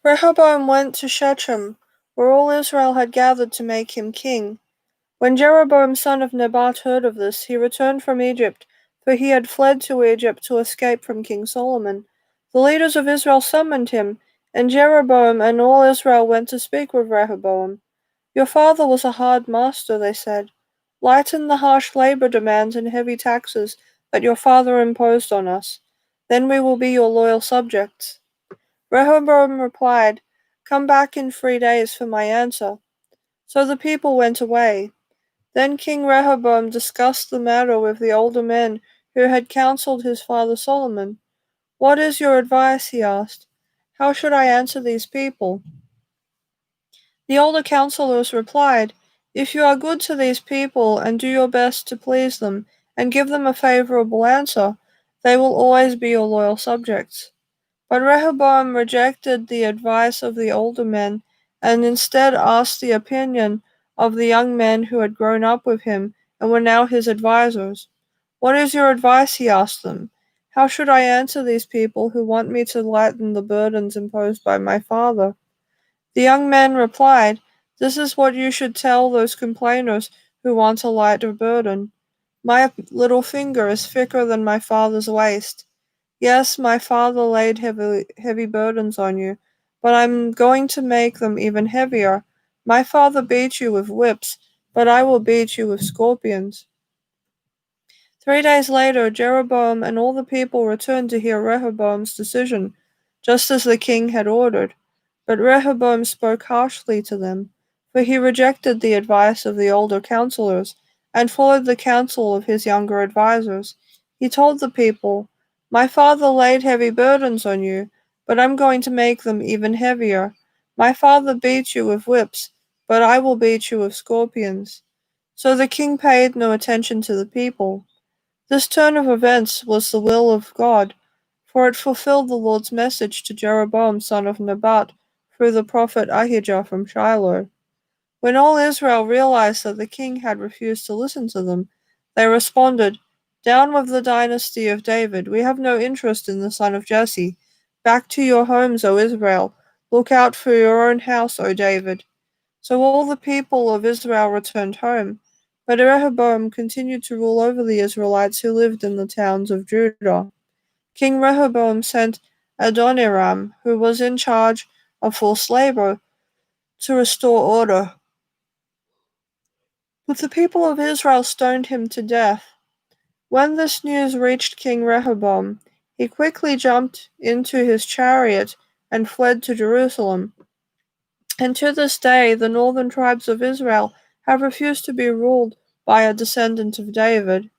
Rehoboam went to Shechem, where all Israel had gathered to make him king. When Jeroboam son of Nebat heard of this, he returned from Egypt, for he had fled to Egypt to escape from King Solomon. The leaders of Israel summoned him, and Jeroboam and all Israel went to speak with Rehoboam. Your father was a hard master, they said. Lighten the harsh labor demands and heavy taxes that your father imposed on us. Then we will be your loyal subjects. Rehoboam replied, Come back in 3 days for my answer. So the people went away. Then King Rehoboam discussed the matter with the older men who had counseled his father Solomon. What is your advice? He asked. How should I answer these people? The older counselors replied, If you are good to these people and do your best to please them and give them a favorable answer, they will always be your loyal subjects. But Rehoboam rejected the advice of the older men and instead asked the opinion of the young men who had grown up with him and were now his advisers. What is your advice? He asked them. How should I answer these people who want me to lighten the burdens imposed by my father? The young men replied, This is what you should tell those complainers who want a lighter burden. My little finger is thicker than my father's waist. Yes, my father laid heavy burdens on you, but I'm going to make them even heavier. My father beat you with whips, but I will beat you with scorpions. 3 days later, Jeroboam and all the people returned to hear Rehoboam's decision, just as the king had ordered. But Rehoboam spoke harshly to them, for he rejected the advice of the older counselors and followed the counsel of his younger advisers. He told the people, My father laid heavy burdens on you, but I'm going to make them even heavier. My father beat you with whips, but I will beat you with scorpions. So the king paid no attention to the people. This turn of events was the will of God, for it fulfilled the Lord's message to Jeroboam son of Nebat through the prophet Ahijah from Shiloh. When all Israel realized that the king had refused to listen to them, they responded, Down with the dynasty of David, we have no interest in the son of Jesse. Back to your homes, O Israel. Look out for your own house, O David. So all the people of Israel returned home, but Rehoboam continued to rule over the Israelites who lived in the towns of Judah. King Rehoboam sent Adoniram, who was in charge of forced labor, to restore order. But the people of Israel stoned him to death. When this news reached King Rehoboam, he quickly jumped into his chariot and fled to Jerusalem. And to this day, the northern tribes of Israel have refused to be ruled by a descendant of David.